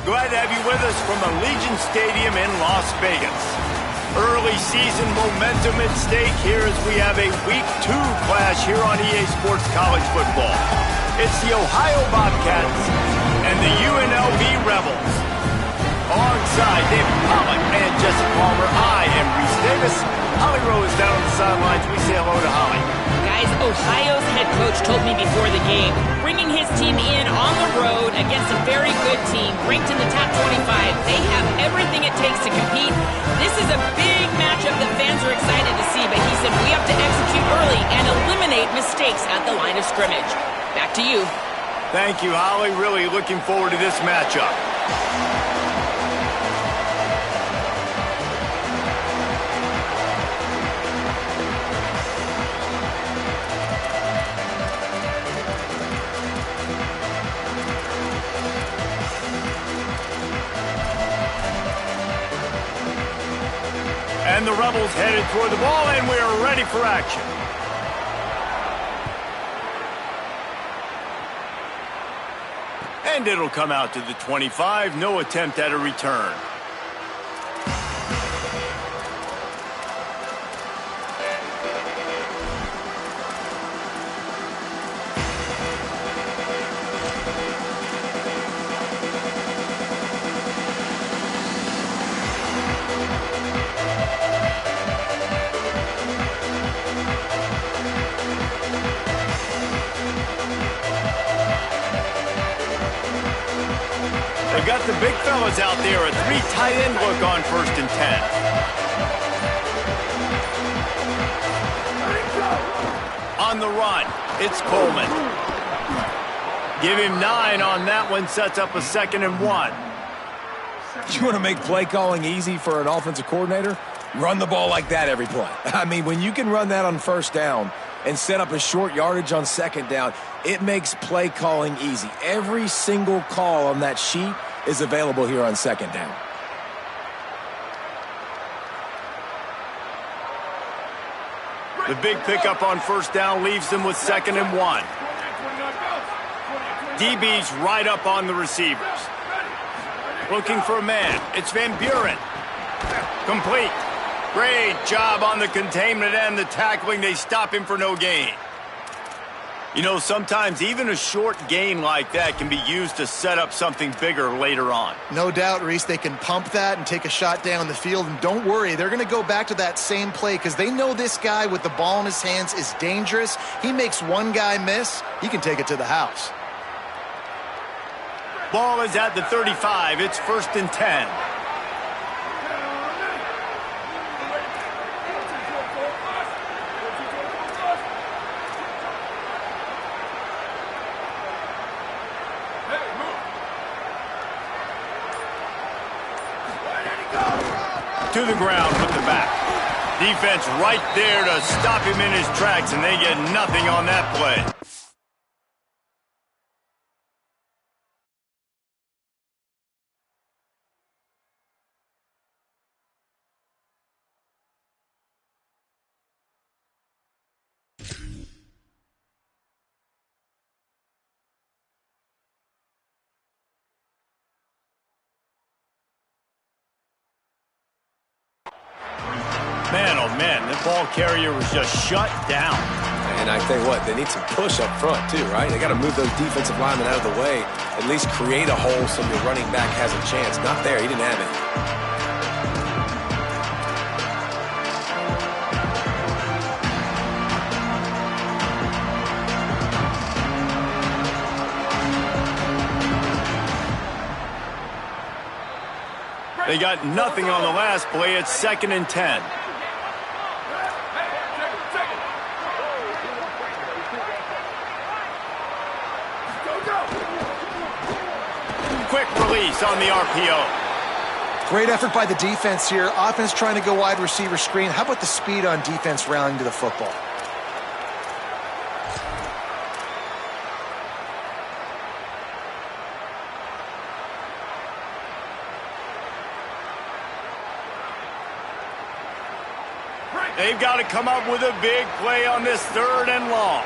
Glad to have you with us from Allegiant Stadium in Las Vegas. Early season momentum at stake here as we have a Week 2 clash here on EA Sports College Football. It's the Ohio Bobcats and the UNLV Rebels. Alongside David Pollack and Jesse Palmer, I am Reese Davis. Holly Rowe is down on the sidelines. We say hello to Holly. Guys, Ohio's head coach told me before the game, bringing his team in on the road against a very good team, ranked in the top 25. They have everything it takes to compete. This is a big matchup that fans are excited to see, but he said we have to execute early and eliminate mistakes at the line of scrimmage. Back to you. Thank you, Holly. Really looking forward to this matchup. And the Rebels headed toward the ball, and we are ready for action. And it'll come out to the 25. No attempt at a return. They've got the big fellas out there, a 3 tight end look on 1st and 10. On the run, it's Coleman. Give him 9 on that one, sets up a 2nd and 1. You want to make play calling easy for an offensive coordinator? Run the ball like that every play. I mean, when you can run that on 1st down and set up a short yardage on 2nd down, it makes play calling easy. Every single call on that sheet is available here on 2nd down. The big pickup on 1st down leaves them with 2nd and 1. DB's right up on the receivers. Looking for a man. It's Van Buren. Complete. Great job on the containment and the tackling. They stop him for no gain. You know, sometimes even a short gain like that can be used to set up something bigger later on. No doubt, Reese, they can pump that and take a shot down the field. And don't worry, they're going to go back to that same play because they know this guy with the ball in his hands is dangerous. He makes one guy miss, he can take it to the house. Ball is at the 35. It's 1st and 10. To the ground with the back. Defense right there to stop him in his tracks, and they get nothing on that play. Man, oh man, the ball carrier was just shut down. And I tell you what, they need some push up front too, right? They got to move those defensive linemen out of the way, at least create a hole so your running back has a chance. Not there, he didn't have it. They got nothing on the last play. It's 2nd and 10. Quick release on the RPO. Great effort by the defense here. Offense trying to go wide receiver screen. How about the speed on defense rallying to the football? They've got to come up with a big play on this 3rd and long.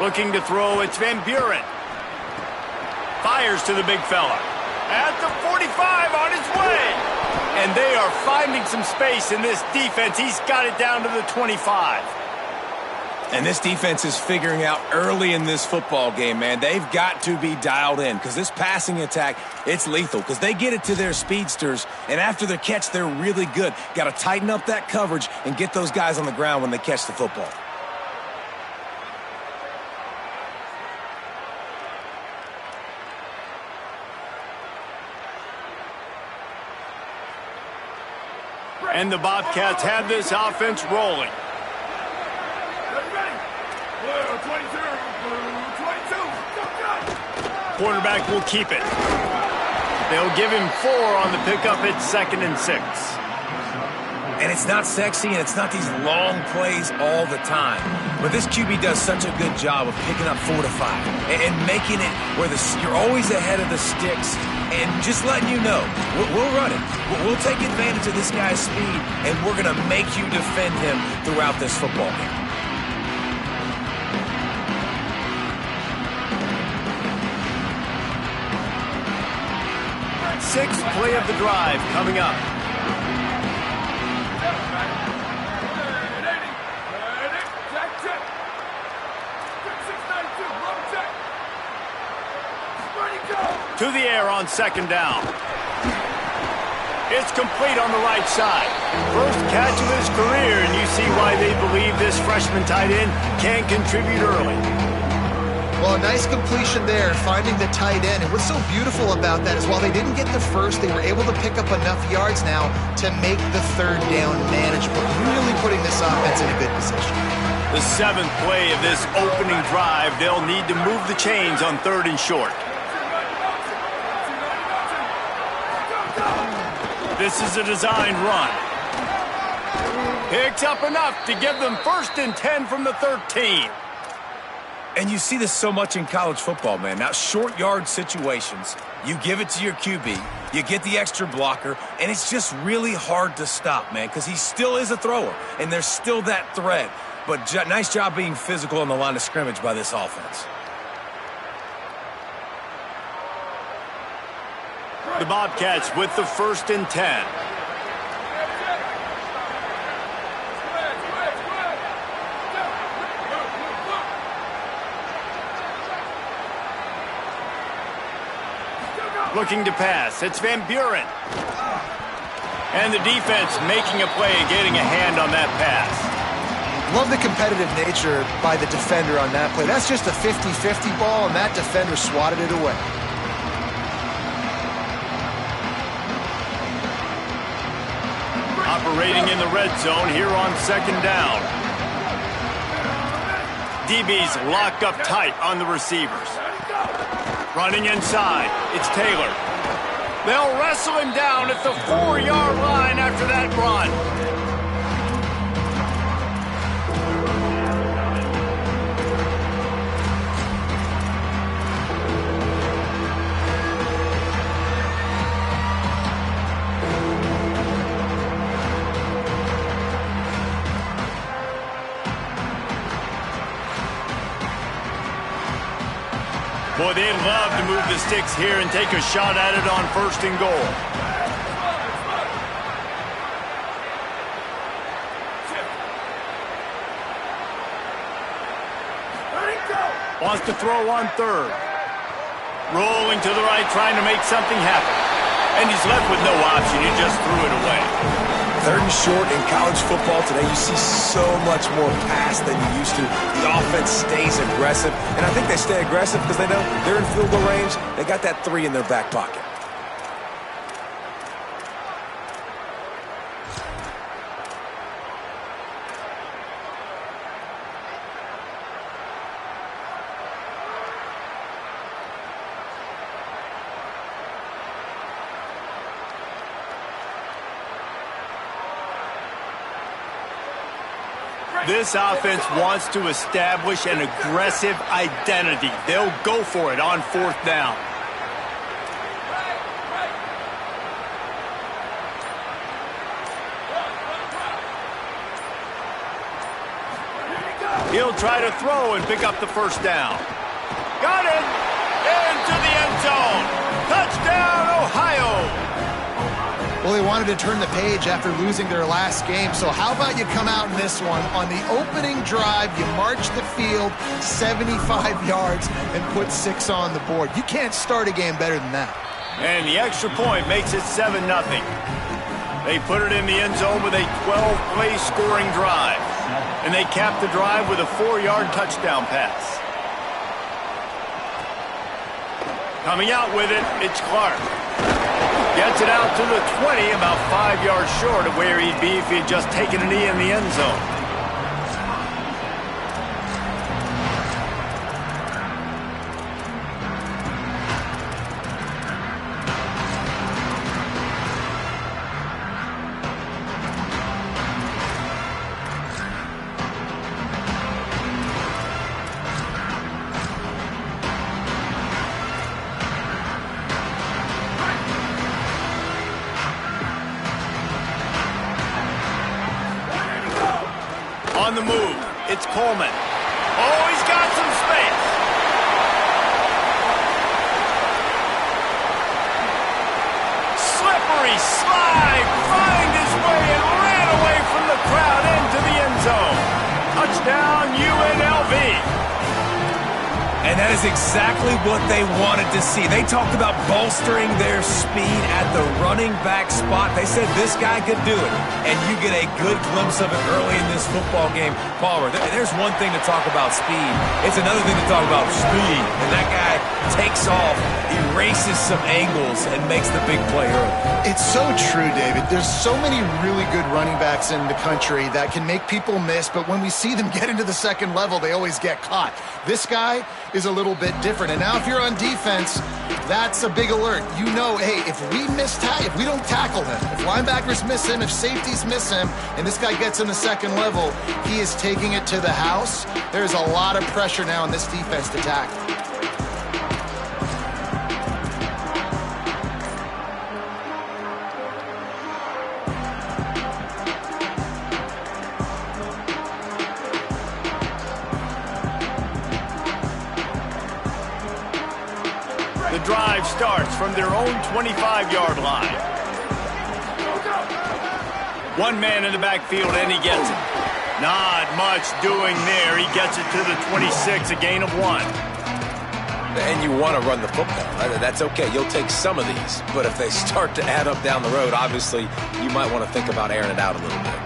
Looking to throw, it's Van Buren. Fires to the big fella. At the 45, on his way. And they are finding some space in this defense. He's got it down to the 25. And this defense is figuring out early in this football game, man. They've got to be dialed in because this passing attack, it's lethal because they get it to their speedsters, and after their catch, they're really good. Got to tighten up that coverage and get those guys on the ground when they catch the football. And the Bobcats have this offense rolling. Quarterback will keep it. They'll give him 4 on the pickup at 2nd and 6. And it's not sexy, and it's not these long plays all the time. But this QB does such a good job of picking up 4 to 5 and making it where you're always ahead of the sticks and just letting you know, we'll run it. We'll take advantage of this guy's speed, and we're going to make you defend him throughout this football game. Sixth play of the drive coming up. To the air on 2nd down. It's complete on the right side. First catch of his career, and you see why they believe this freshman tight end can contribute early. Well, a nice completion there, finding the tight end. And what's so beautiful about that is while they didn't get the first, they were able to pick up enough yards now to make the 3rd down manageable, really putting this offense in a good position. The 7th play of this opening drive, they'll need to move the chains on 3rd and short. This is a designed run. Picks up enough to give them 1st and 10 from the 13. And you see this so much in college football, man. Now, short yard situations, you give it to your QB, you get the extra blocker, and it's just really hard to stop, man, because he still is a thrower, and there's still that threat. But nice job being physical on the line of scrimmage by this offense. The Bobcats with the 1st and 10. Looking to pass. It's Van Buren. And the defense making a play, getting a hand on that pass. Love the competitive nature by the defender on that play. That's just a 50-50 ball, and that defender swatted it away. Operating in the red zone here on 2nd down. DB's locked up tight on the receivers. Running inside, it's Taylor. They'll wrestle him down at the 4-yard line after that run. Boy, they'd love to move the sticks here and take a shot at it on 1st and goal. Wants to throw on 3rd. Rolling to the right, trying to make something happen. And he's left with no option. He just threw it away. 3rd and short in college football today, you see so much more pass than you used to. The offense stays aggressive, and I think they stay aggressive because they know they're in field goal range. They got that 3 in their back pocket. This offense wants to establish an aggressive identity. They'll go for it on 4th down. He'll try to throw and pick up the first down. Got it! Into the end zone. Touchdown, Ohio! Well, they wanted to turn the page after losing their last game, so how about you come out in this one? On the opening drive, you march the field 75 yards and put 6 on the board. You can't start a game better than that. And the extra point makes it 7-0. They put it in the end zone with a 12-play scoring drive. And they capped the drive with a 4-yard touchdown pass. Coming out with it, it's Clark. Gets it out to the 20, about 5 yards short of where he'd be if he'd just taken a knee in the end zone. On the move, it's Coleman. Oh, he's got some space. Slippery slide, find his way and ran away from the crowd into the end zone. Touchdown, UNLV. And that is exactly what they wanted to see. They talked about bolstering their speed at the running back spot. They said this guy could do it. And you get a good glimpse of it early in this football game. Palmer, there's one thing to talk about speed. It's another thing to talk about speed. And that guy takes off, erases some angles, and makes the big play early. It's so true, David. There's so many really good running backs in the country that can make people miss, but when we see them get into the second level, they always get caught. This guy is a little bit different. And now if you're on defense, that's a big alert. You know, hey, if we don't tackle him, if linebackers miss him, if safeties miss him, and this guy gets in the second level, he is taking it to the house. There's a lot of pressure now on this defense to tackle. The drive starts from their own 25-yard line. One man in the backfield, and he gets it. Not much doing there. He gets it to the 26, a gain of 1. And you want to run the football. That's okay. You'll take some of these. But if they start to add up down the road, obviously, you might want to think about airing it out a little bit.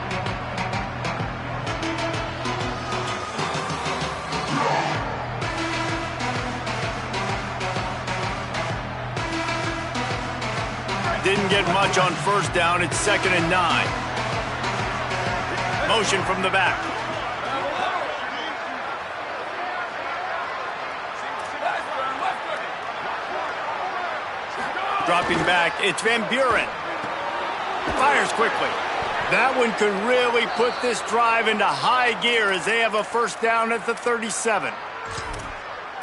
Didn't get much on first down. It's 2nd and 9. Motion from the back. Dropping back, it's Van Buren. Fires quickly. That one could really put this drive into high gear as they have a first down at the 37.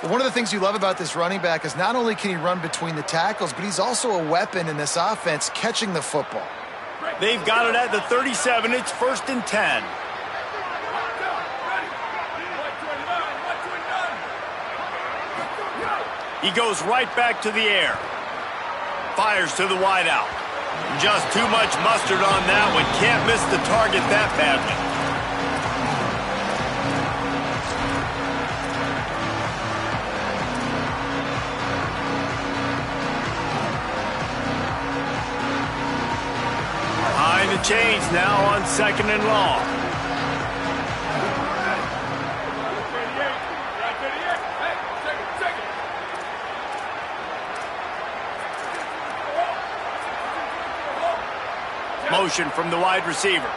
Well, one of the things you love about this running back is not only can he run between the tackles, but he's also a weapon in this offense catching the football. They've got it at the 37. It's 1st and 10. He goes right back to the air. Fires to the wideout. Just too much mustard on that one. Can't miss the target that badly. Behind the chains now on 2nd and long. Motion from the wide receiver.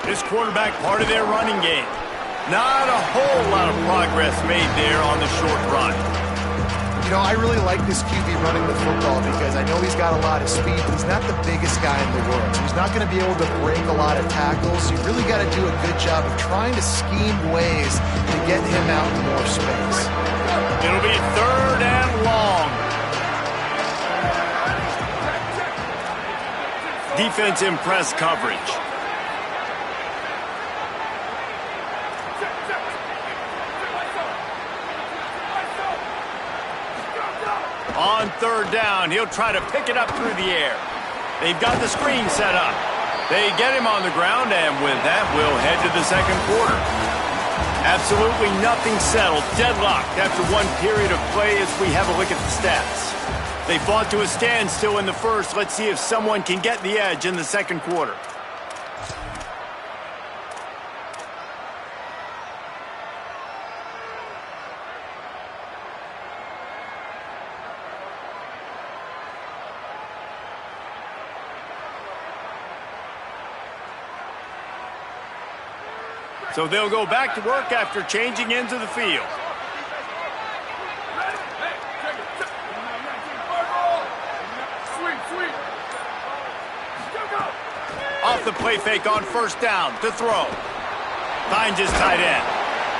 This quarterback part of their running game. Not a whole lot of progress made there on the short run. You know, I really like this QB running the football because I know he's got a lot of speed, but he's not the biggest guy in the world. So he's not going to be able to break a lot of tackles. You really got to do a good job of trying to scheme ways to get him out in more space. It'll be 3rd and long. Defense in press coverage. On third down, he'll try to pick it up through the air. They've got the screen set up. They get him on the ground, and with that, we'll head to the second quarter. Absolutely nothing settled, deadlocked after one period of play as we have a look at the stats. They fought to a standstill in the first. Let's see if someone can get the edge in the second quarter. So they'll go back to work after changing into the field. Off the play fake on first down to throw. Finds his tight end.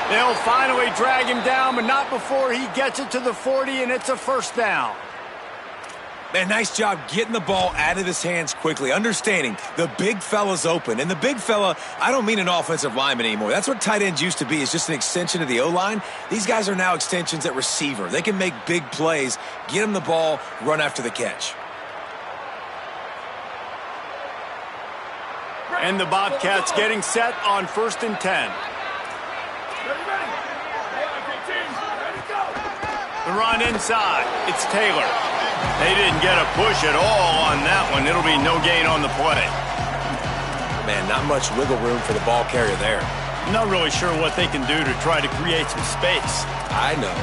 They'll finally drag him down, but not before he gets it to the 40, and it's a first down. Man, nice job getting the ball out of his hands quickly, understanding the big fella's open. And the big fella, I don't mean an offensive lineman anymore. That's what tight ends used to be, is just an extension of the O-line. These guys are now extensions at receiver. They can make big plays, get him the ball, run after the catch. And the Bobcats getting set on 1st and 10. The run inside. It's Taylor. They didn't get a push at all on that one. It'll be no gain on the play. Man, not much wiggle room for the ball carrier there. Not really sure what they can do to try to create some space. I know.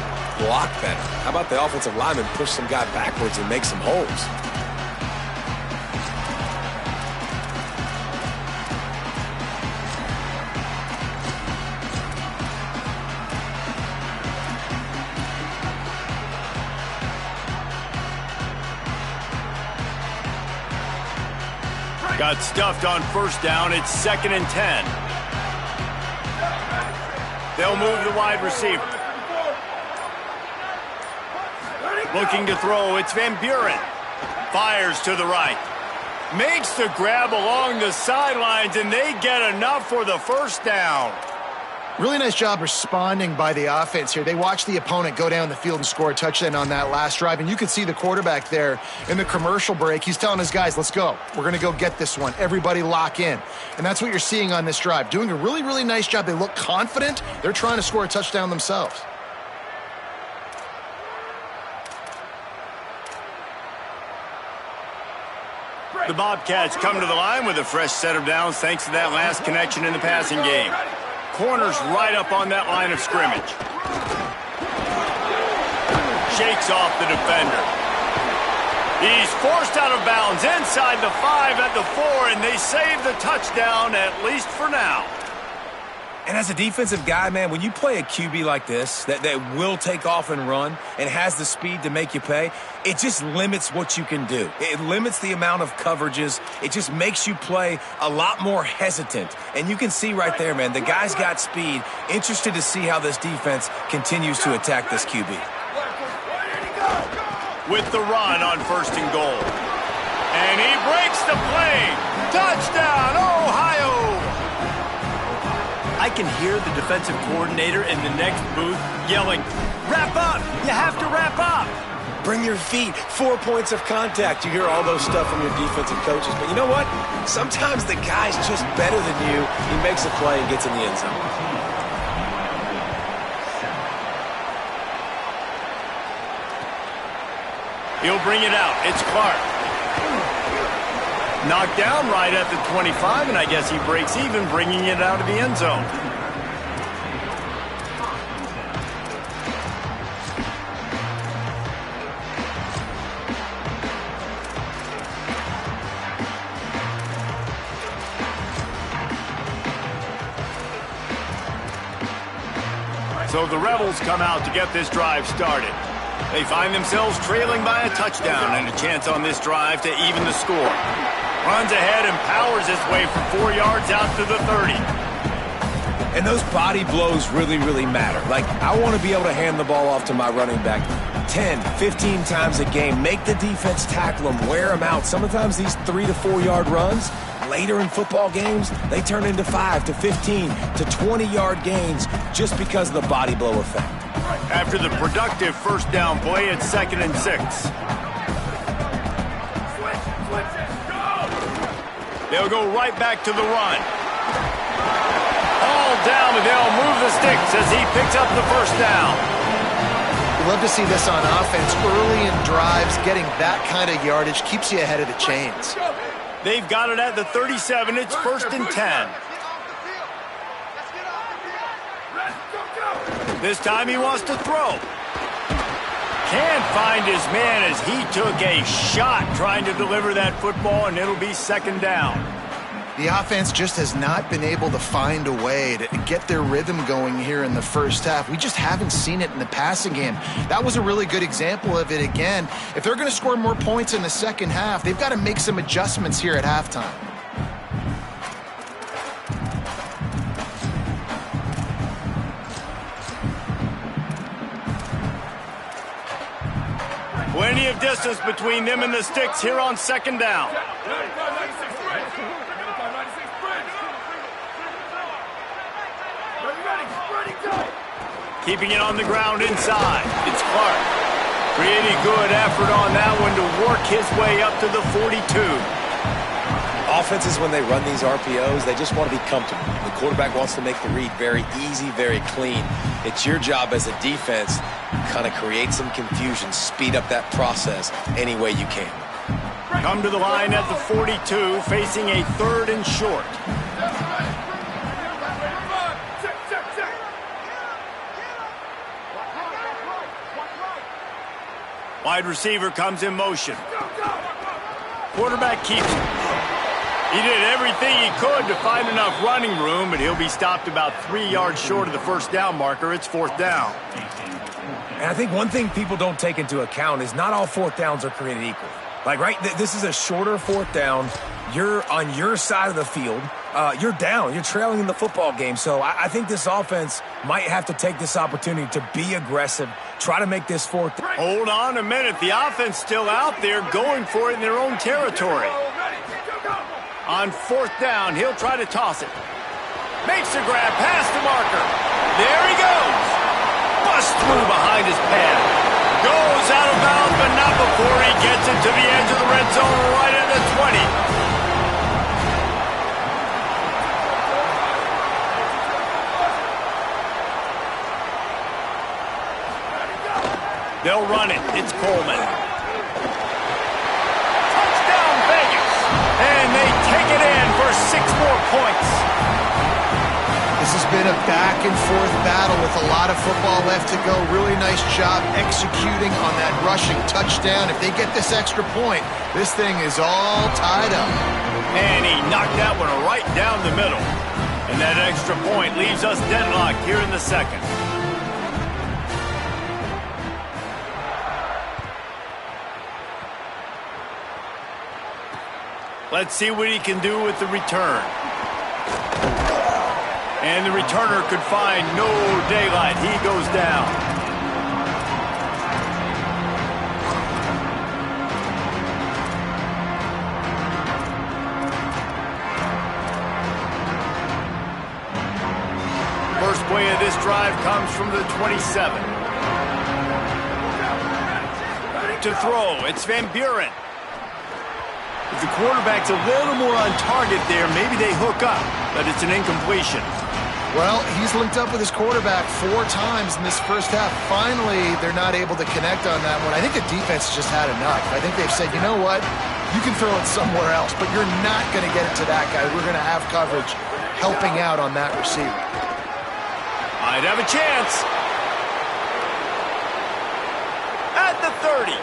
Block better. How about the offensive lineman push some guy backwards and make some holes? Got stuffed on first down. It's 2nd and 10. They'll move the wide receiver. Looking to throw. It's Van Buren. Fires to the right. Makes the grab along the sidelines, and they get enough for the first down. Really nice job responding by the offense here. They watched the opponent go down the field and score a touchdown on that last drive, and you could see the quarterback there in the commercial break. He's telling his guys, let's go. We're going to go get this one. Everybody lock in. And that's what you're seeing on this drive. Doing a really, really nice job. They look confident. They're trying to score a touchdown themselves. The Bobcats come to the line with a fresh set of downs thanks to that last connection in the passing game. Corners right up on that line of scrimmage. Shakes off the defender. He's forced out of bounds inside the 5 at the 4, and they save the touchdown, at least for now. And as a defensive guy, man, when you play a QB like this that will take off and run and has the speed to make you pay, it just limits what you can do. It limits the amount of coverages. It just makes you play a lot more hesitant. And you can see right there, man, the guy's got speed. Interested to see how this defense continues to attack this QB. With the run on 1st and goal. And he breaks the play. Touchdown, Ohio! I can hear the defensive coordinator in the next booth yelling, wrap up! You have to wrap up! Bring your feet, 4 points of contact. You hear all those stuff from your defensive coaches. But you know what? Sometimes the guy's just better than you. He makes a play and gets in the end zone. He'll bring it out. It's Clark. Knocked down right at the 25, and I guess he breaks even, bringing it out of the end zone. So the Rebels come out to get this drive started. They find themselves trailing by a touchdown and a chance on this drive to even the score. Runs ahead and powers his way for 4 yards out to the 30. And those body blows really, really matter. Like, I want to be able to hand the ball off to my running back 10, 15 times a game. Make the defense tackle them, wear them out. Sometimes these 3 to 4 yard runs, later in football games, they turn into 5 to 15 to 20-yard gains just because of the body blow effect. After the productive first down play, it's 2nd and 6. They'll go right back to the run. All down, but they'll move the sticks as he picks up the first down. Love to see this on offense. Early in drives, getting that kind of yardage keeps you ahead of the chains. They've got it at the 37. It's 1st and 10. This time he wants to throw. Can't find his man as he took a shot trying to deliver that football, and it'll be 2nd down. The offense just has not been able to find a way to get their rhythm going here in the first half. We just haven't seen it in the passing game. That was a really good example of it again. If they're going to score more points in the second half, they've got to make some adjustments here at halftime. Plenty of distance between them and the sticks here on 2nd down. Keeping it on the ground inside. It's Clark. Pretty good effort on that one to work his way up to the 42. Offenses, when they run these RPOs, they just want to be comfortable. The quarterback wants to make the read very easy, very clean. It's your job as a defense to kind of create some confusion, speed up that process any way you can. Come to the line at the 42, facing a 3rd and short. Wide receiver comes in motion. Quarterback keeps it. He did everything he could to find enough running room, but he'll be stopped about 3 yards short of the first down marker. It's 4th down. And I think one thing people don't take into account is not all 4th downs are created equal. Like, right, this is a shorter 4th down. You're on your side of the field. You're down. You're trailing in the football game. So I think this offense might have to take this opportunity to be aggressive, try to make this 4th. Hold on a minute. The offense still out there going for it in their own territory. On 4th down, he'll try to toss it. Makes the grab past the marker. There he goes. Bust through behind his pad. Goes out of bounds, but not before he gets it to the edge of the red zone right at the 20. They'll run it. It's Coleman. Touchdown, Vegas. And they take it in for 6 more points. This has been a back-and-forth battle with a lot of football left to go. Really nice job executing on that rushing touchdown. If they get this extra point, this thing is all tied up. And he knocked that one right down the middle. And that extra point leaves us deadlocked here in the second. Let's see what he can do with the return. And the returner could find no daylight. He goes down. First play of this drive comes from the 27. To throw, it's Van Buren. If the quarterback's a little more on target there, maybe they hook up, but it's an incompletion. Well, he's linked up with his quarterback 4 times in this first half. Finally, they're not able to connect on that one. I think the defense just had enough. I think they've said, you know what? You can throw it somewhere else, but you're not going to get it to that guy. We're going to have coverage helping out on that receiver. Might have a chance. At the 30.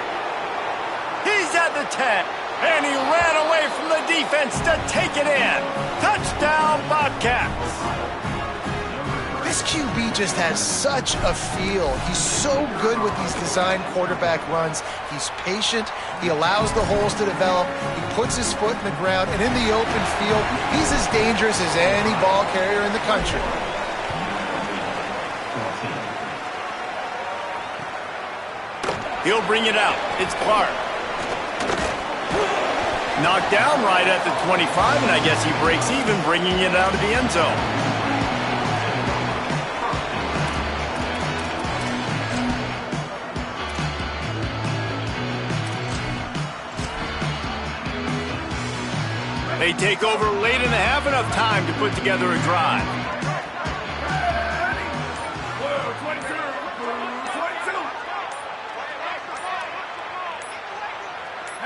He's at the 10. And he ran away from the defense to take it in. Touchdown, Bobcats. This QB just has such a feel. He's so good with these design quarterback runs. He's patient. He allows the holes to develop. He puts his foot in the ground. And in the open field, he's as dangerous as any ball carrier in the country. He'll bring it out. It's Clark. Knocked down right at the 25, and I guess he breaks even, bringing it out of the end zone. They take over late in the half, enough time to put together a drive.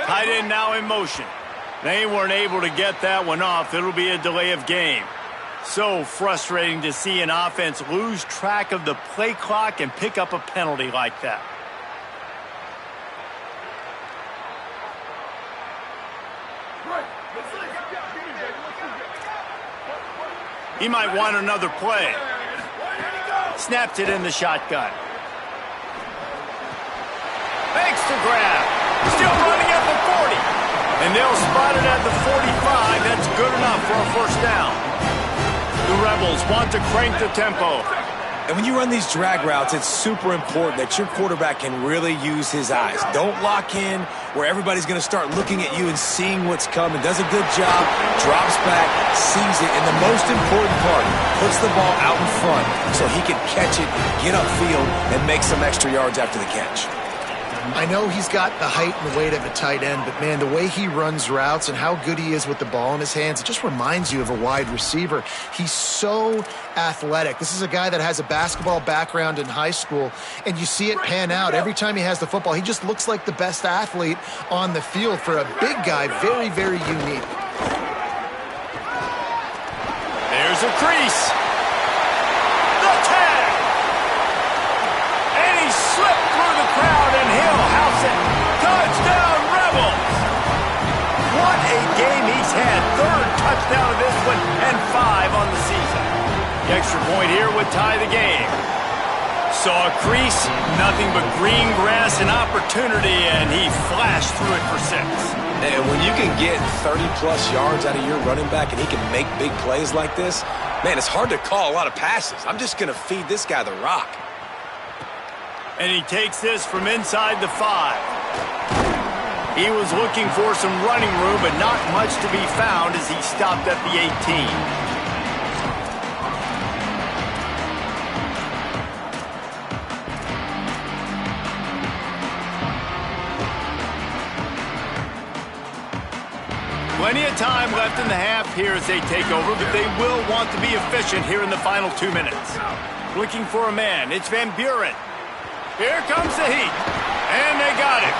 Tight end now in motion. They weren't able to get that one off. It'll be a delay of game. So frustrating to see an offense lose track of the play clock and pick up a penalty like that. He might want another play. Snaps it in the shotgun. Makes the grab. Still running at the 40. And they'll spot it at the 45. That's good enough for a first down. The Rebels want to crank the tempo. And when you run these drag routes, it's super important that your quarterback can really use his eyes. Don't lock in where everybody's going to start looking at you and seeing what's coming. Does a good job, drops back, sees it, and the most important part, puts the ball out in front so he can catch it, get upfield, and make some extra yards after the catch. I know he's got the height and the weight of a tight end, but, man, the way he runs routes and how good he is with the ball in his hands, it just reminds you of a wide receiver. He's so athletic. This is a guy that has a basketball background in high school, and you see it pan out. Every time he has the football, he just looks like the best athlete on the field. For a big guy, very, very unique. There's a crease. The tag. And he slipped through the crowd, and he'll house it. Touchdown, Rebels. What a game he's had. Third touchdown of this one, and 5 on the season. The extra point here would tie the game. Saw a crease, nothing but green grass and opportunity, and he flashed through it for 6. And when you can get 30-plus yards out of your running back and he can make big plays like this, man, it's hard to call a lot of passes. I'm just going to feed this guy the rock. And he takes this from inside the 5. He was looking for some running room, but not much to be found as he stopped at the 18. Plenty of time left in the half here as they take over, but they will want to be efficient here in the final 2 minutes. Looking for a man. It's Van Buren. Here comes the heat. And they got it.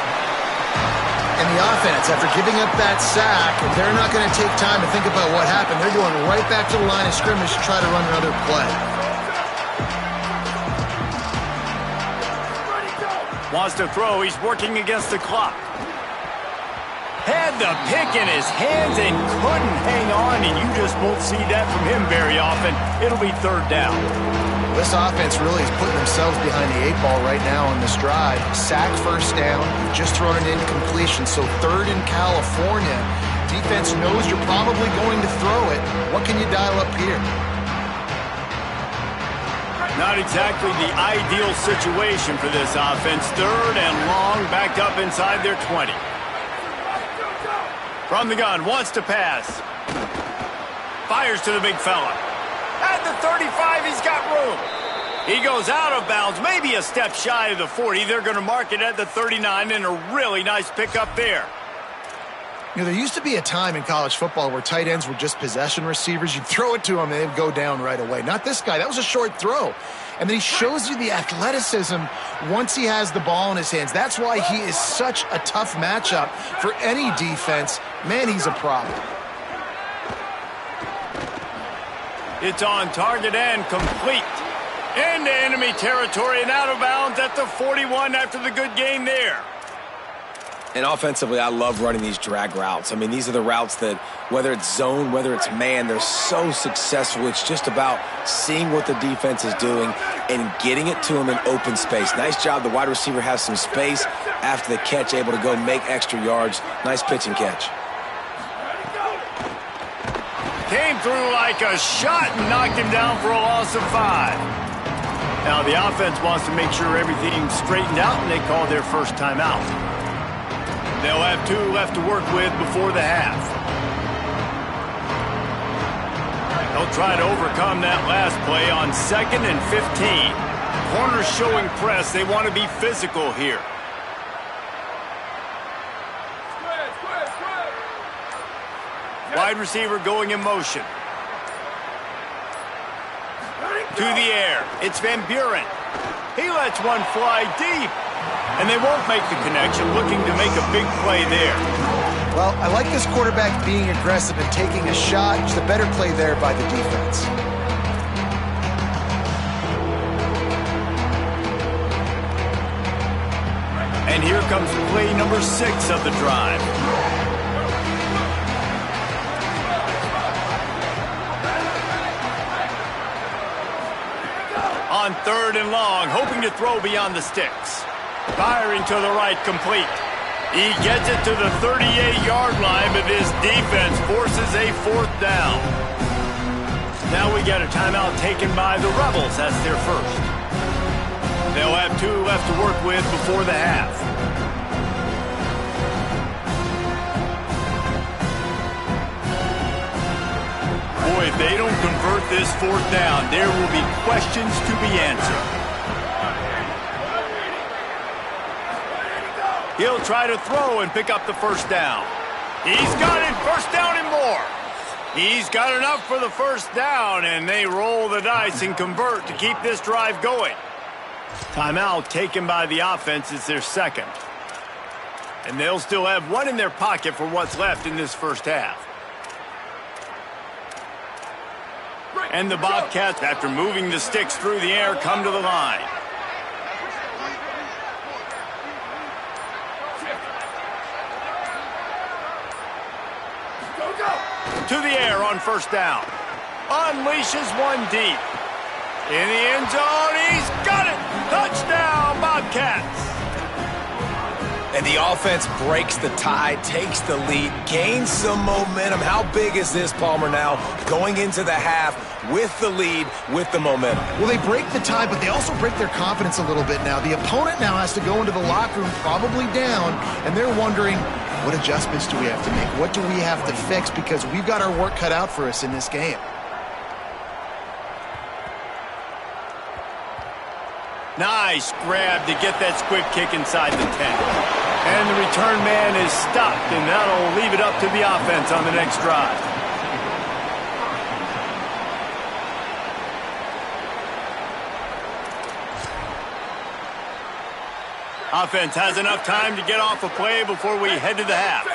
And the offense, after giving up that sack, they're not going to take time to think about what happened. They're going right back to the line of scrimmage to try to run another play. Wants to throw. He's working against the clock. Had the pick in his hands and couldn't hang on, and you just won't see that from him very often. It'll be 3rd down. This offense really is putting themselves behind the 8 ball right now on this drive. Sack, first down, just thrown an incompletion, so 3rd in California. Defense knows you're probably going to throw it. What can you dial up here? Not exactly the ideal situation for this offense. 3rd and long, backed up inside their 20. From the gun, wants to pass. Fires to the big fella. At the 35, he's got room. He goes out of bounds, maybe a step shy of the 40. They're going to mark it at the 39, and a really nice pickup there. You know, there used to be a time in college football where tight ends were just possession receivers. You'd throw it to them, and they'd go down right away. Not this guy. That was a short throw. And then he shows you the athleticism once he has the ball in his hands. That's why he is such a tough matchup for any defense. Man, he's a problem. It's on target and complete. Into enemy territory and out of bounds at the 41 after the good game there. And offensively, I love running these drag routes. I mean, these are the routes that, whether it's zone, whether it's man, they're so successful. It's just about seeing what the defense is doing and getting it to them in open space. Nice job. The wide receiver has some space after the catch, able to go make extra yards. Nice pitch and catch. Came through like a shot and knocked him down for a loss of 5. Now the offense wants to make sure everything's straightened out, and they call their first timeout. They'll have 2 left to work with before the half. They'll try to overcome that last play on 2nd and 15. Corners showing press. They want to be physical here. Wide receiver going in motion. To the air. It's Van Buren. He lets one fly deep. And they won't make the connection, looking to make a big play there. Well, I like this quarterback being aggressive and taking a shot. Just a better play there by the defense. And here comes play number 6 of the drive. On 3rd and long, hoping to throw beyond the sticks. Firing to the right, complete. He gets it to the 38-yard line, but his defense forces a 4th down. Now we got a timeout taken by the Rebels. That's their first. They'll have 2 left to work with before the half. Boy, if they don't convert this 4th down, there will be questions to be answered. He'll try to throw and pick up the first down. He's got it, first down and more. He's got enough for the first down, and they roll the dice and convert to keep this drive going. Timeout taken by the offense is their second. And they'll still have 1 in their pocket for what's left in this first half. And the Bobcats, after moving the sticks through the air, come to the line. To the air on first down. Unleashes one deep. In the end zone, he's got it! Touchdown, Bobcats! And the offense breaks the tie, takes the lead, gains some momentum. How big is this, Palmer, now going into the half with the lead, with the momentum? Well, they break the tie, but they also break their confidence a little bit now. The opponent now has to go into the locker room probably down, and they're wondering, what adjustments do we have to make? What do we have to fix? Because we've got our work cut out for us in this game. Nice grab to get that squib kick inside the 10. And the return man is stopped, and that'll leave it up to the offense on the next drive. Offense has enough time to get off a play before we head to the half.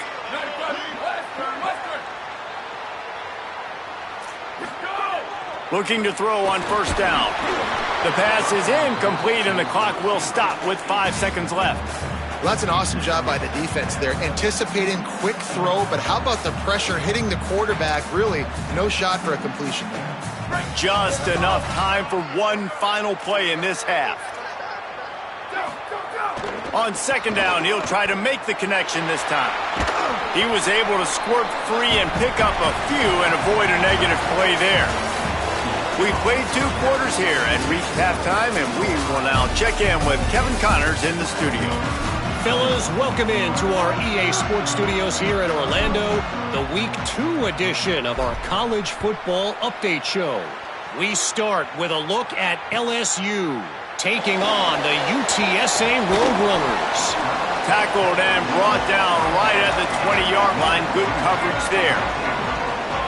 Looking to throw on first down. The pass is incomplete, and the clock will stop with 5 seconds left. Well, that's an awesome job by the defense there. Anticipating quick throw, but how about the pressure hitting the quarterback? Really, no shot for a completion there. Just enough time for one final play in this half. On second down, he'll try to make the connection this time. He was able to squirt free and pick up a few and avoid a negative play there. We've played 2 quarters here and reached halftime, and we will now check in with Kevin Connors in the studio. Fellas, welcome into our EA Sports Studios here in Orlando, the Week 2 edition of our College Football Update Show. We start with a look at LSU taking on the UTSA Roadrunners. Tackled and brought down right at the 20-yard line. Good coverage there.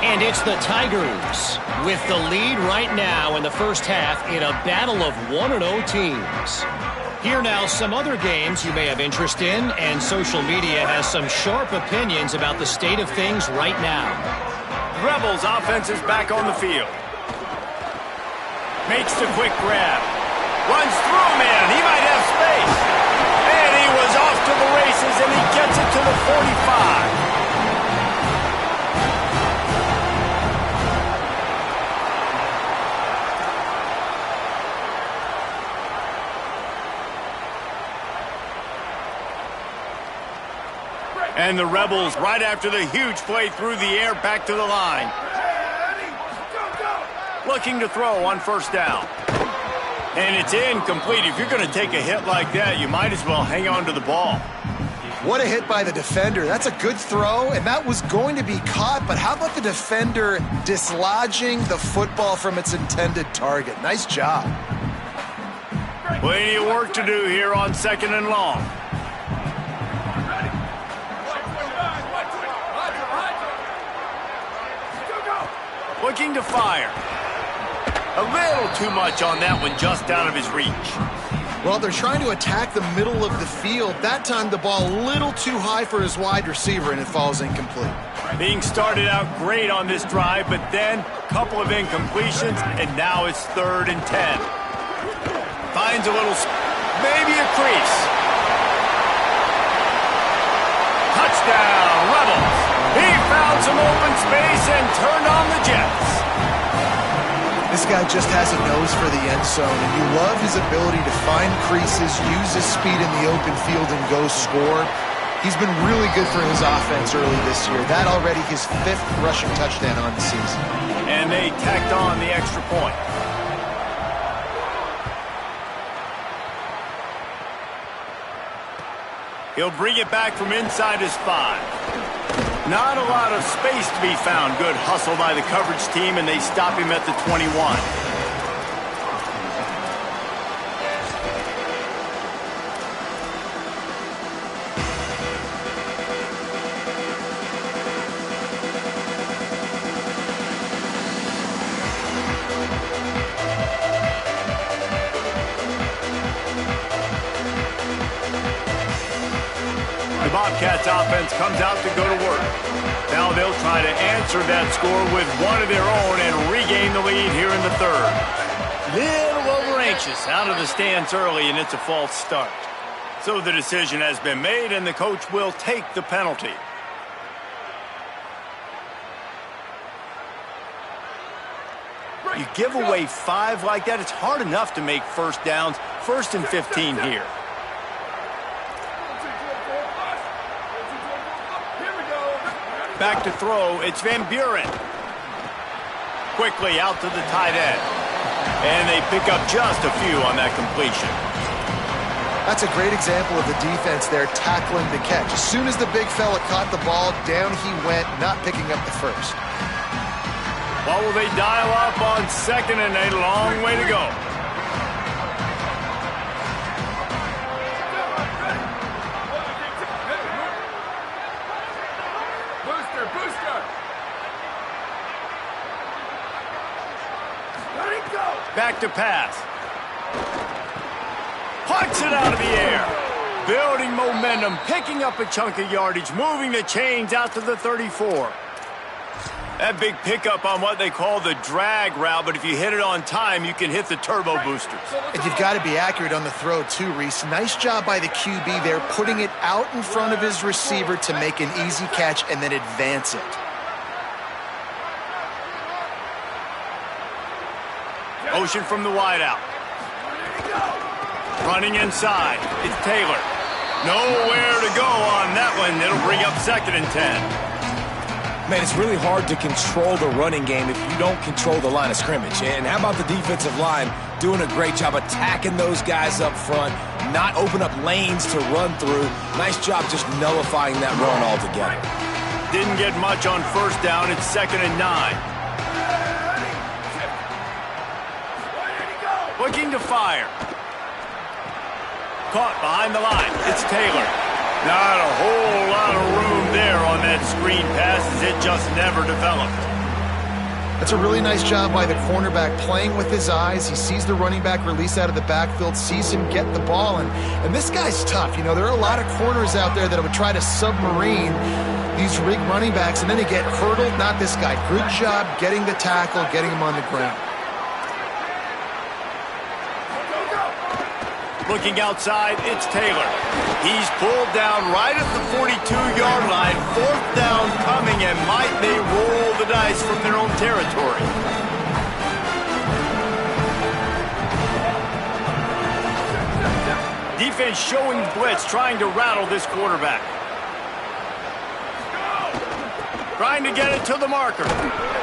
And it's the Tigers with the lead right now in the first half in a battle of 1-0 teams. Here now some other games you may have interest in, and social media has some sharp opinions about the state of things right now. Rebels offense is back on the field. Makes the quick grab. Runs through a man. He might have space. And he was off to the races, and he gets it to the 45. And the Rebels, right after the huge play through the air, back to the line. Looking to throw on first down. And it's incomplete. If you're going to take a hit like that, you might as well hang on to the ball. What a hit by the defender. That's a good throw, and that was going to be caught, but how about the defender dislodging the football from its intended target? Nice job. Plenty of work to do here on 2nd and long. Looking to fire. A little too much on that one, just out of his reach. Well, they're trying to attack the middle of the field. That time the ball a little too high for his wide receiver, and it falls incomplete. Being started out great on this drive, but then a couple of incompletions, and now it's 3rd and 10. Finds a little, maybe a crease. Touchdown, Rebels. He found some open space and turned on the Jets. This guy just has a nose for the end zone, and you love his ability to find creases, use his speed in the open field, and go score. He's been really good for his offense early this year. That already his 5th rushing touchdown on the season. And they tacked on the extra point. He'll bring it back from inside his 5. Not a lot of space to be found. Good hustle by the coverage team, and they stop him at the 21. The Bobcats offense comes out to go to work. Now they'll try to answer that score with one of their own and regain the lead here in the 3rd. Little over-anxious out of the stance early, and it's a false start. So the decision has been made, and the coach will take the penalty. You give away 5 like that, it's hard enough to make first downs. 1st and 15 here. Back to throw, it's Van Buren. Quickly out to the tight end. And they pick up just a few on that completion. That's a great example of the defense there tackling the catch. As soon as the big fella caught the ball, down he went, not picking up the first. What will they dial up on 2nd and a long way to go? Back to pass. Puts it out of the air. Building momentum, picking up a chunk of yardage, moving the chains out to the 34. That big pickup on what they call the drag route, but if you hit it on time, you can hit the turbo boosters. And you've got to be accurate on the throw too, Reese. Nice job by the QB there, putting it out in front of his receiver to make an easy catch and then advance it. Motion from the wideout. Running inside. It's Taylor. Nowhere to go on that one. It'll bring up 2nd and 10. Man, it's really hard to control the running game if you don't control the line of scrimmage. And how about the defensive line doing a great job attacking those guys up front, not open up lanes to run through. Nice job just nullifying that run altogether. Didn't get much on 1st down. It's 2nd and 9. Looking to fire. Caught behind the line. It's Taylor. Not a whole lot of room there on that screen pass as it just never developed. That's a really nice job by the cornerback playing with his eyes. He sees the running back release out of the backfield, sees him get the ball, and this guy's tough. You know, there are a lot of corners out there that would try to submarine these rig running backs, and then they get hurdled. Not this guy. Good job getting the tackle, getting him on the ground. Looking outside, it's Taylor. He's pulled down right at the 42-yard line. 4th down coming, and might they roll the dice from their own territory? Defense showing blitz, trying to rattle this quarterback. trying to get it to the marker.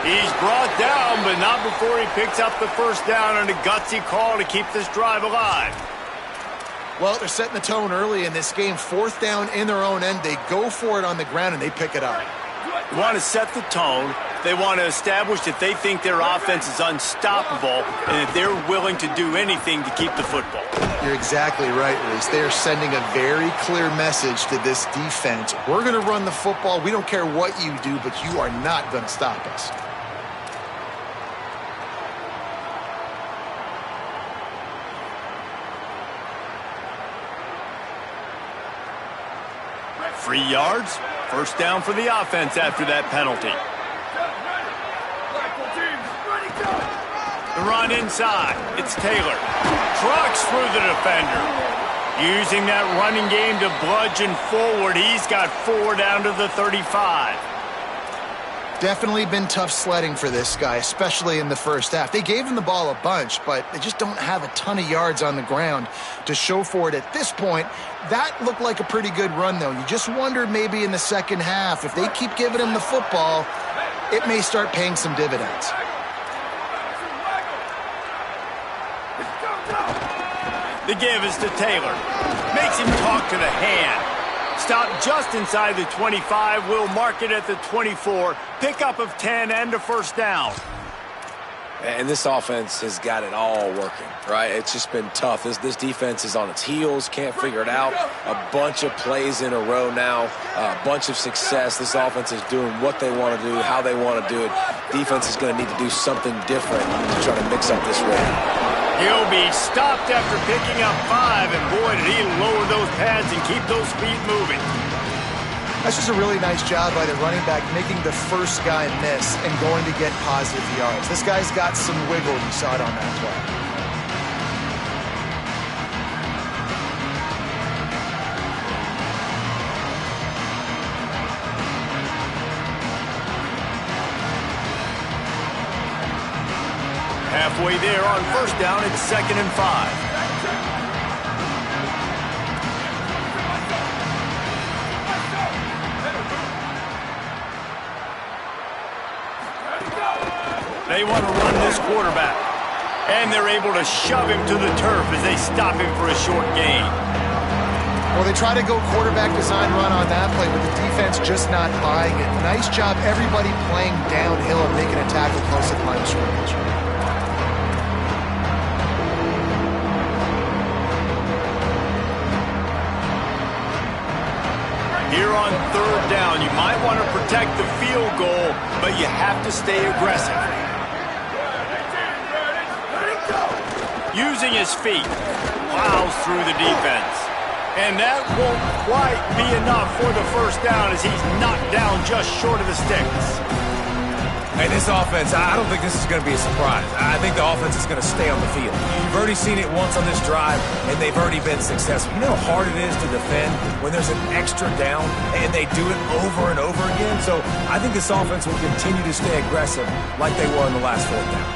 He's brought down, but not before he picks up the first down and a gutsy call to keep this drive alive. Well, they're setting the tone early in this game. 4th down in their own end. They go for it on the ground, and they pick it up. They want to set the tone. They want to establish that they think their offense is unstoppable and that they're willing to do anything to keep the football. You're exactly right, Reese. They are sending a very clear message to this defense. We're going to run the football. We don't care what you do, but you are not going to stop us. Free yards, first down for the offense after that penalty. The run inside, it's Taylor. Trucks through the defender. Using that running game to bludgeon forward, he's got 4 down to the 35. Definitely been tough sledding for this guy, especially in the first half. They gave him the ball a bunch, but they just don't have a ton of yards on the ground to show for it at this point. That looked like a pretty good run, though. You just wondered maybe in the second half, if they keep giving him the football, it may start paying some dividends. The give is to Taylor. Makes him talk to the hand. Stop just inside the 25. We'll mark it at the 24. Pickup of 10 and a first down. And this offense has got it all working, right? It's just been tough. This defense is on its heels, can't figure it out. A bunch of plays in a row now, a bunch of success. This offense is doing what they want to do, how they want to do it. Defense is going to need to do something different to try to mix up this rate. He'll be stopped after picking up 5, and boy, did he lower those pads and keep those feet moving. That's just a really nice job by the running back, making the first guy miss and going to get positive yards. This guy's got some wiggle. You saw it on that play. Halfway there on first down, it's 2nd and 5. They want to run this quarterback, and they're able to shove him to the turf as they stop him for a short gain. Well, they try to go quarterback design run on that play, but the defense just not buying it. Nice job, everybody playing downhill and making a tackle close to the line of scrimmage. Here on 3rd down, you might want to protect the field goal, but you have to stay aggressive. Using his feet, plows through the defense. And that won't quite be enough for the first down as he's knocked down just short of the sticks. Hey, this offense, I don't think this is going to be a surprise. I think the offense is going to stay on the field. You've already seen it once on this drive, and they've already been successful. You know how hard it is to defend when there's an extra down, and they do it over and over again? So I think this offense will continue to stay aggressive like they were in the last 4th down.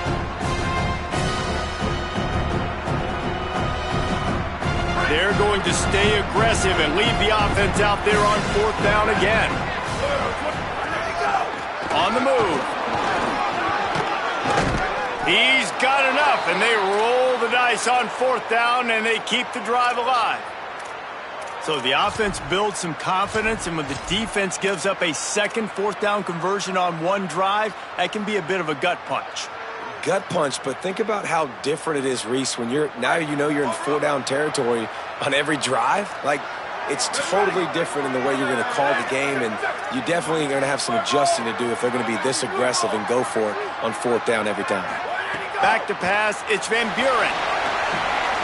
They're going to stay aggressive and leave the offense out there on 4th down again. On the move. He's got enough, and they roll the dice on 4th down, and they keep the drive alive. So the offense builds some confidence, and when the defense gives up a second 4th down conversion on one drive, that can be a bit of a gut punch. Gut punch, but think about how different it is, Reese, when you're in 4 down territory on every drive. Like, it's totally different in the way you're going to call the game, and you definitely are going to have some adjusting to do if they're going to be this aggressive and go for it on 4th down every time. Back to pass, it's Van Buren.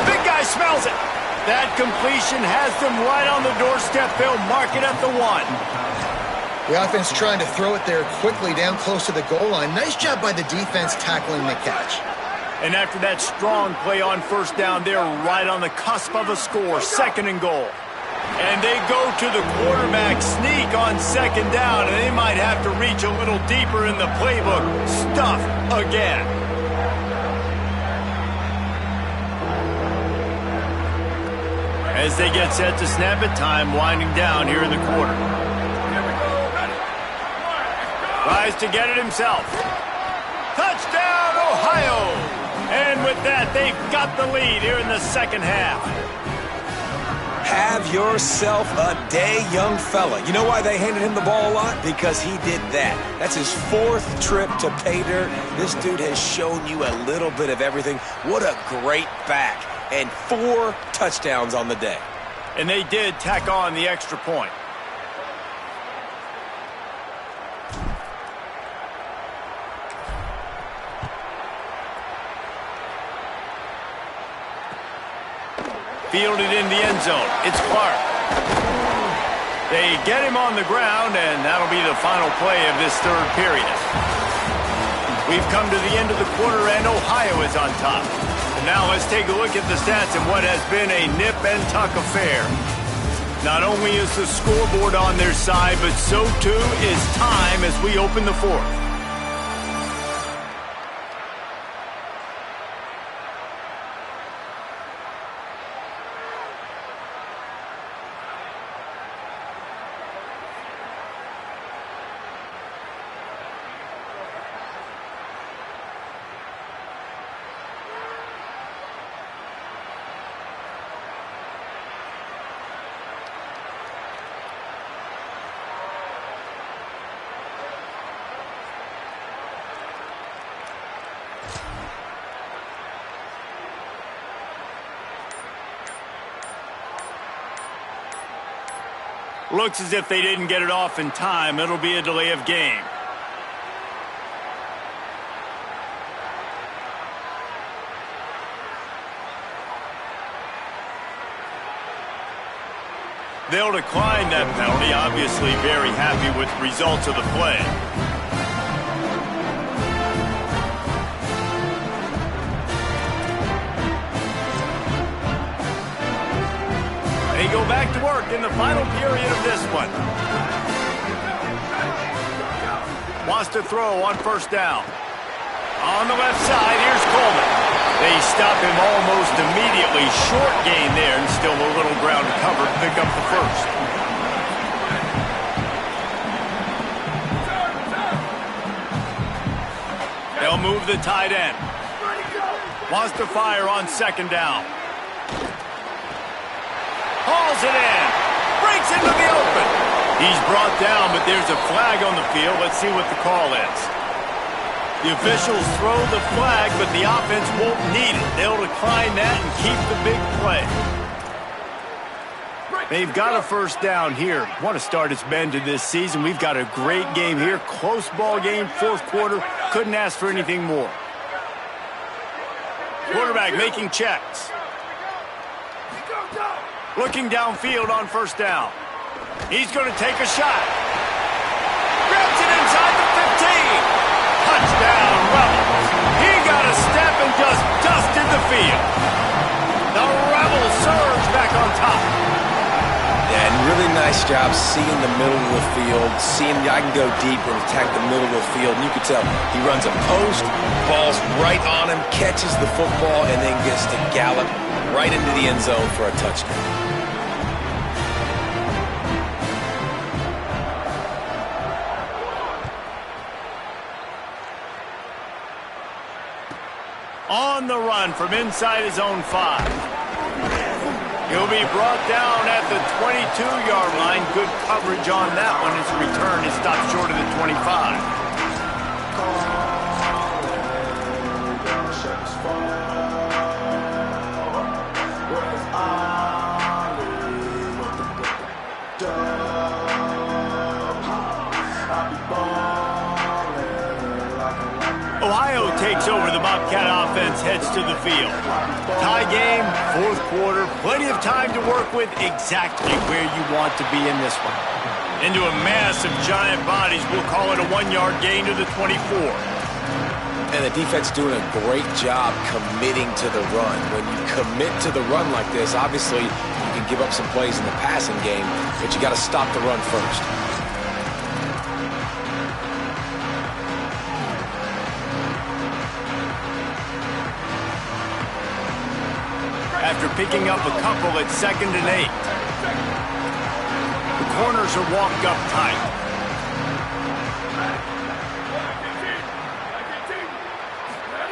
Big guy smells it. That completion has them right on the doorstep. They'll mark it at the 1. The offense trying to throw it there quickly down close to the goal line. Nice job by the defense tackling the catch. And after that strong play on first down, they're right on the cusp of a score, 2nd and goal. And they go to the quarterback sneak on 2nd down, and they might have to reach a little deeper in the playbook. Stuff again. As they get set to snap it, time winding down here in the quarter. Tries to get it himself. Touchdown, Ohio! And with that, they've got the lead here in the second half. Have yourself a day, young fella. You know why they handed him the ball a lot? Because he did that. That's his 4th trip to pay dirt. This dude has shown you a little bit of everything. What a great back. And 4 touchdowns on the day. And they did tack on the extra point. Fielded in the end zone. It's Clark. They get him on the ground, and that'll be the final play of this 3rd period. We've come to the end of the quarter, and Ohio is on top. And now let's take a look at the stats in what has been a nip-and-tuck affair. Not only is the scoreboard on their side, but so too is time as we open the 4th. Looks as if they didn't get it off in time. It'll be a delay of game. They'll decline that penalty. Obviously very happy with the results of the play. They go back to work in the final period of this one. Wants to throw on 1st down. On the left side, here's Coleman. They stop him almost immediately. Short gain there, and still a little ground to cover to pick up the 1st. They'll move the tight end. Wants to fire on 2nd down. Hauls it in. Breaks into the open. He's brought down, but there's a flag on the field. Let's see what the call is. The officials throw the flag, but the offense won't need it. They'll decline that and keep the big play. They've got a 1st down here. What a start it's been to this season. We've got a great game here. Close ball game, 4th quarter. Couldn't ask for anything more. Quarterback making checks. Looking downfield on 1st down. He's going to take a shot. Grabs it inside the 15. Touchdown, Rebels. He got a step and just dusted the field. The Rebels surge back on top. Yeah, and really nice job seeing the middle of the field, seeing I can go deep and attack the middle of the field. And you can tell he runs a post, ball's right on him, catches the football, and then gets to gallop right into the end zone for a touchdown. On the run from inside his own 5. He'll be brought down at the 22-yard line. Good coverage on that one. His return is stopped short of the 25. Ohio takes over. The Bobcat offense heads to the field. Tie game, 4th quarter, plenty of time to work with, exactly where you want to be in this one. Into a mass of giant bodies, we'll call it a 1-yard gain to the 24. And the defense doing a great job committing to the run. When you commit to the run like this, obviously you can give up some plays in the passing game, but you got to stop the run first. After picking up a couple at 2nd and 8. The corners are walked up tight.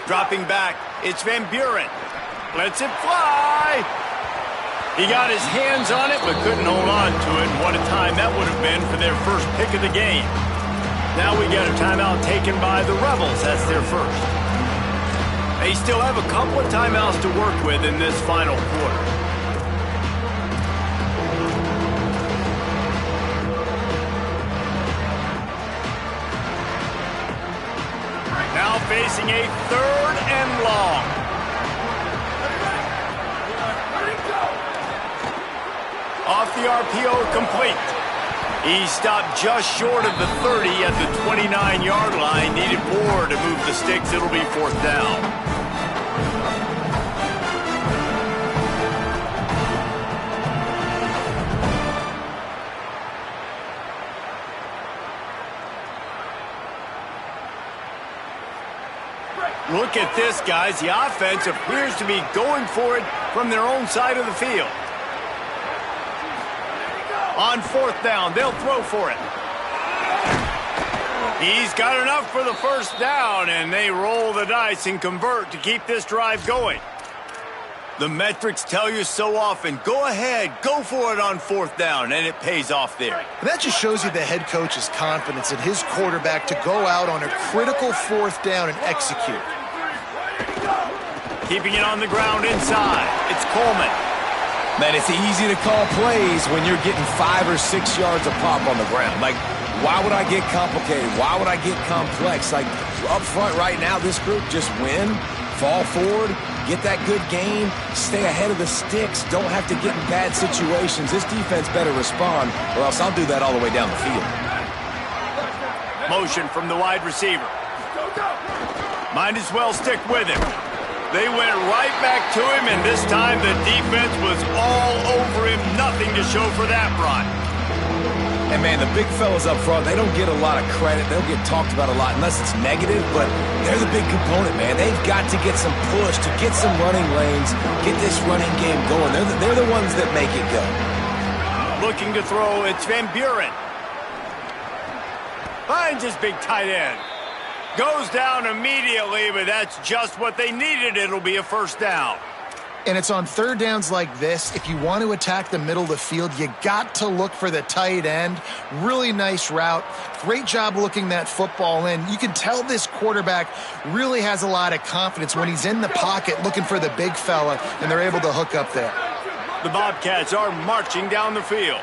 Dropping back, it's Van Buren. Lets it fly. He got his hands on it, but couldn't hold on to it. What a time that would have been for their first pick of the game. Now we got a timeout taken by the Rebels. That's their first. They still have a couple of timeouts to work with in this final quarter. Now facing a 3rd and long. Off the RPO, complete. He stopped just short of the 30 at the 29-yard line. Needed more to move the sticks. It'll be 4th down. Look at this, guys. The offense appears to be going for it from their own side of the field. On 4th down, they'll throw for it. He's got enough for the first down, and they roll the dice and convert to keep this drive going. The metrics tell you so often, go ahead, go for it on 4th down, and it pays off there. That just shows you the head coach's confidence in his quarterback to go out on a critical 4th down and execute. Keeping it on the ground inside, it's Coleman. Man, it's easy to call plays when you're getting 5 or 6 yards a pop on the ground. Like, why would I get complicated? Why would I get complex? Like, up front right now, this group just win, fall forward, get that good gain, stay ahead of the sticks, don't have to get in bad situations. This defense better respond, or else I'll do that all the way down the field. Motion from the wide receiver. Might as well stick with him. They went right back to him, and this time the defense was all over him. Nothing to show for that run. And, man, the big fellas up front, they don't get a lot of credit. They'll get talked about a lot unless it's negative, but they're the big component, man. They've got to get some push, to get some running lanes, get this running game going. They're the ones that make it go. Looking to throw, it's Van Buren. Finds his big tight end. Goes down immediately, but that's just what they needed. It'll be a 1st down. And it's on 3rd downs like this. If you want to attack the middle of the field, you got to look for the tight end. Really nice route. Great job looking that football in. You can tell this quarterback really has a lot of confidence when he's in the pocket looking for the big fella, and they're able to hook up there. The Bobcats are marching down the field.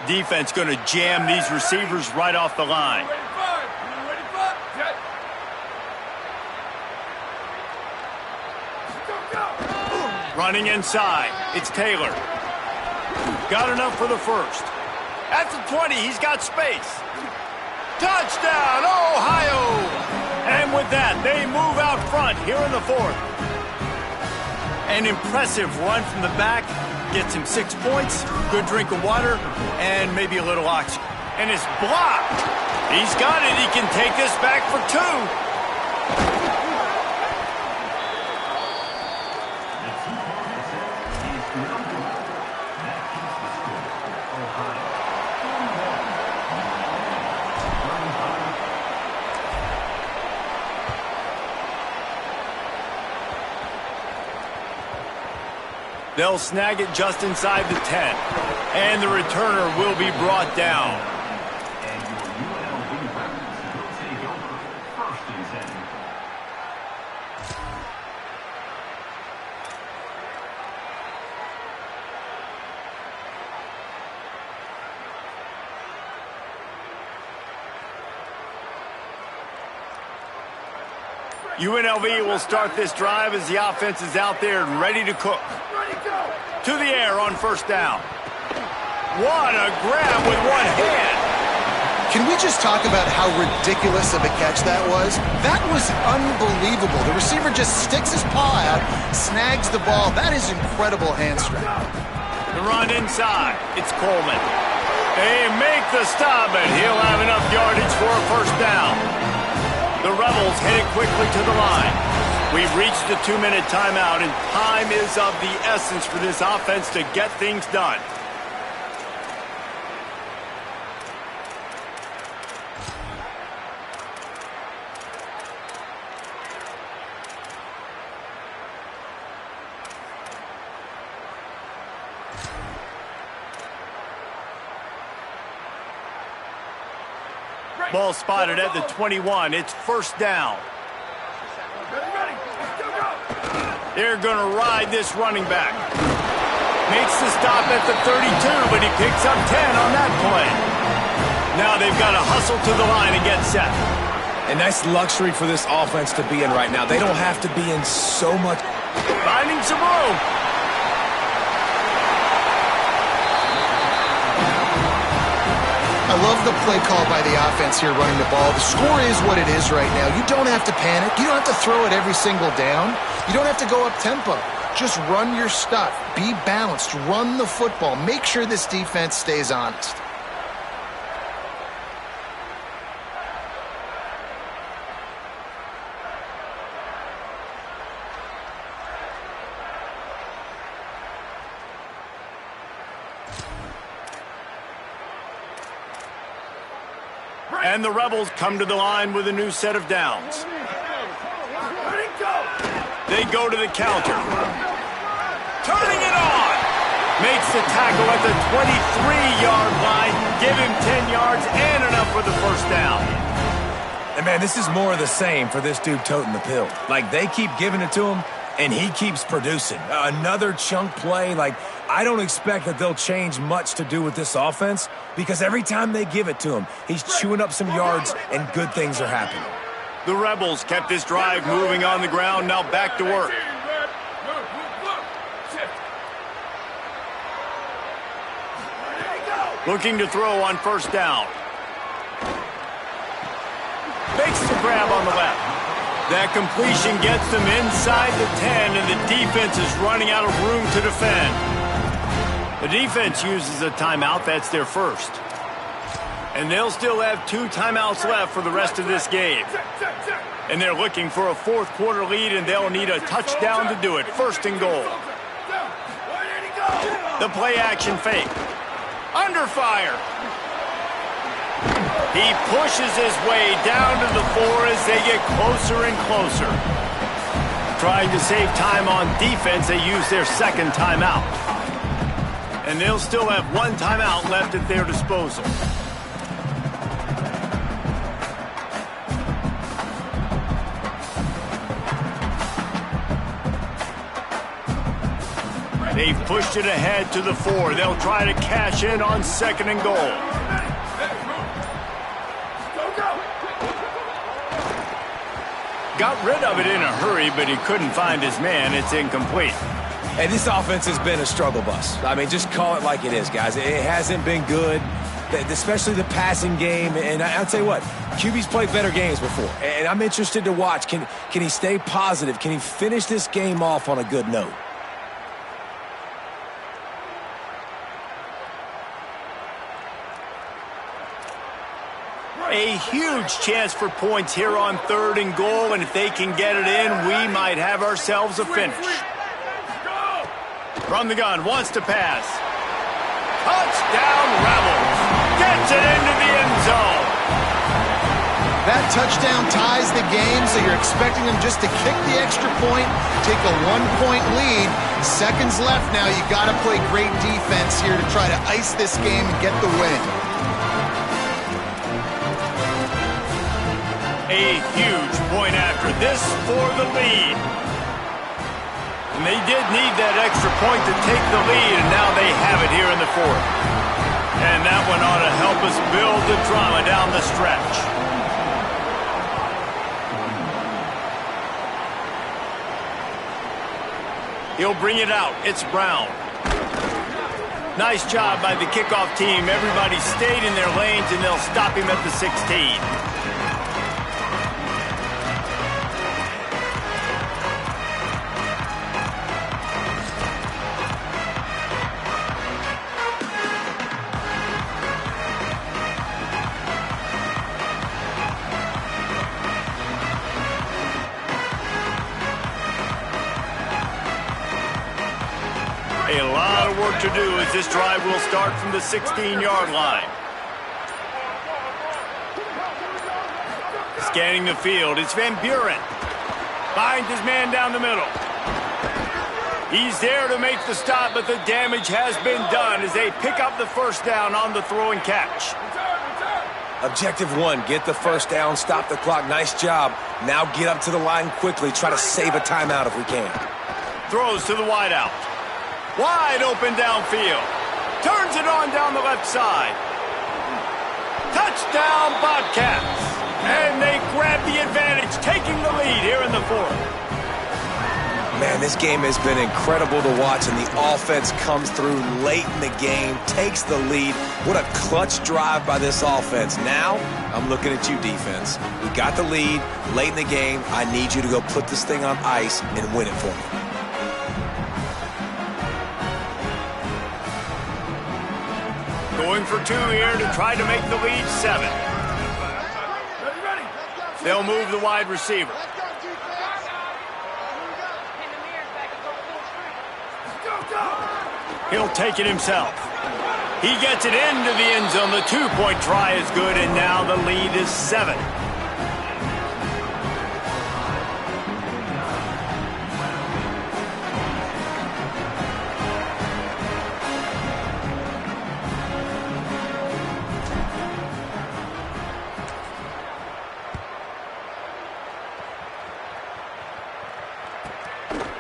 Defense going to jam these receivers right off the line. Running inside, it's Taylor. Got enough for the first. At the 20, he's got space. Touchdown, Ohio! And with that, they move out front here in the 4th. An impressive run from the back. Gets him 6 points, good drink of water, and maybe a little oxygen. And it's blocked. He's got it. He can take this back for 2. They'll snag it just inside the 10. And the returner will be brought down. UNLV will start this drive as the offense is out there and ready to cook. To the air on 1st down. What a grab with one hand. Can we just talk about how ridiculous of a catch that was? That was unbelievable. The receiver just sticks his paw out, snags the ball. That is incredible hand strength. The run inside. It's Coleman. They make the stop, and he'll have enough yardage for a 1st down. The Rebels headed quickly to the line. We've reached the 2-minute timeout, and time is of the essence for this offense to get things done. Ball spotted at the 21. It's first down. They're going to ride this running back. Makes the stop at the 32, but he picks up 10 on that play. Now they've got to hustle to the line and get set. And that's luxury for this offense to be in right now. They don't have to be in so much. Finding some room. I love the play call by the offense here running the ball. The score is what it is right now. You don't have to panic. You don't have to throw it every single down. You don't have to go up tempo. Just run your stuff. Be balanced. Run the football. Make sure this defense stays honest. And the Rebels come to the line with a new set of downs. They go to the counter. Turning it on. Makes the tackle at the 23-yard line. Give him 10 yards and enough for the first down. And, man, this is more of the same for this dude toting the pill. Like, they keep giving it to him, and he keeps producing. Another chunk play. Like, I don't expect that they'll change much to do with this offense because every time they give it to him, he's chewing up some yards and good things are happening. The Rebels kept this drive moving on the ground. Now back to work. Looking to throw on first down. Makes the grab on the left. That completion gets them inside the 10, and the defense is running out of room to defend. The defense uses a timeout. That's their first. And they'll still have 2 timeouts left for the rest of this game. And they're looking for a fourth quarter lead, and they'll need a touchdown to do it. First and goal. The play action fake. Under fire. He pushes his way down to the 4 as they get closer and closer. Trying to save time on defense, they use their second timeout. And they'll still have 1 timeout left at their disposal. They've pushed it ahead to the 4. They'll try to cash in on second and goal. Got rid of it in a hurry, but he couldn't find his man. It's incomplete. And this offense has been a struggle bus. I mean, just call it like it is, guys. It hasn't been good, especially the passing game. And I'll tell you what, QB's played better games before. And I'm interested to watch. Can he stay positive? Can he finish this game off on a good note? A huge chance for points here on third and goal, and if they can get it in, we might have ourselves a finish. From the gun, wants to pass. Touchdown, Rebels. Gets it into the end zone. That touchdown ties the game, so you're expecting them just to kick the extra point, take a 1-point lead. Seconds left now. You got to play great defense here to try to ice this game and get the win. A huge point after this for the lead. And they did need that extra point to take the lead, and now they have it here in the 4th. And that one ought to help us build the drama down the stretch. He'll bring it out. It's Brown. Nice job by the kickoff team. Everybody stayed in their lanes, and they'll stop him at the 16. A lot of work to do as this drive will start from the 16-yard line. Scanning the field, it's Van Buren. Finds his man down the middle. He's there to make the stop, but the damage has been done as they pick up the first down on the throw and catch. Objective one, get the first down, stop the clock. Nice job. Now get up to the line quickly. Try to save a timeout if we can. Throws to the wideout. Wide open downfield. Turns it on down the left side. Touchdown, Bobcats. And they grab the advantage, taking the lead here in the fourth. Man, this game has been incredible to watch, and the offense comes through late in the game, takes the lead. What a clutch drive by this offense. Now, I'm looking at you, defense. We got the lead late in the game. I need you to go put this thing on ice and win it for me. Going for two here to try to make the lead 7. They'll move the wide receiver. He'll take it himself. He gets it into the end zone. The 2-point try is good, and now the lead is 7.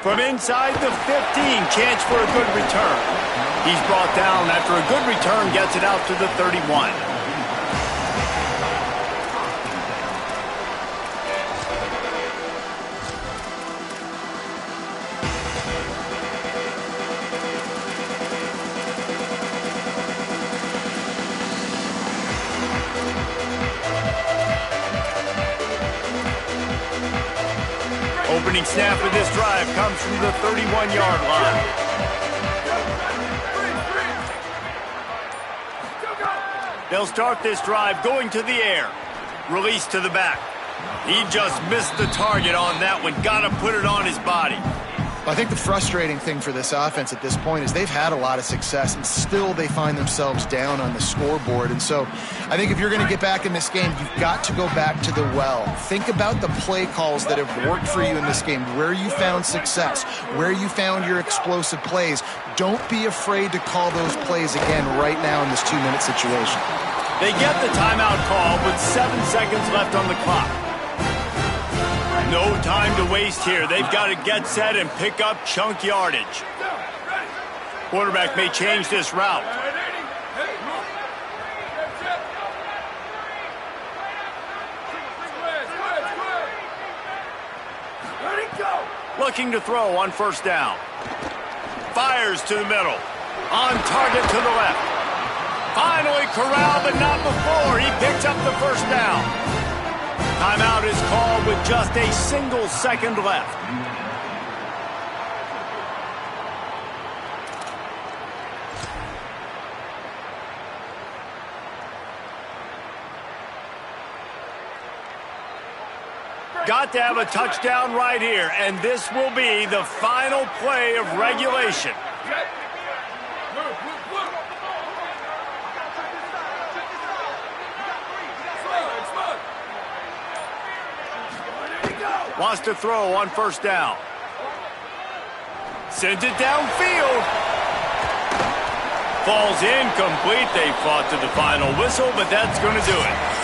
From inside the 15, chance for a good return. He's brought down after a good return, gets it out to the 31. Opening snap of this drive comes from the 31-yard line. They'll start this drive going to the air. Release to the back. He just missed the target on that one. Got to put it on his body. I think the frustrating thing for this offense at this point is they've had a lot of success, and still they find themselves down on the scoreboard. And so I think if you're going to get back in this game, you've got to go back to the well. Think about the play calls that have worked for you in this game, where you found success, where you found your explosive plays. Don't be afraid to call those plays again right now in this 2-minute situation. They get the timeout call with 7 seconds left on the clock. No time to waste here. They've got to get set and pick up chunk yardage. Quarterback may change this route. Looking to throw on first down. Fires to the middle. On target to the left. Finally corralled, but not before. He picks up the first down. Timeout is called with just a single second left. Got to have a touchdown right here, and this will be the final play of regulation. Wants to throw on first down. Sends it downfield. Falls incomplete. They fought to the final whistle, but that's going to do it.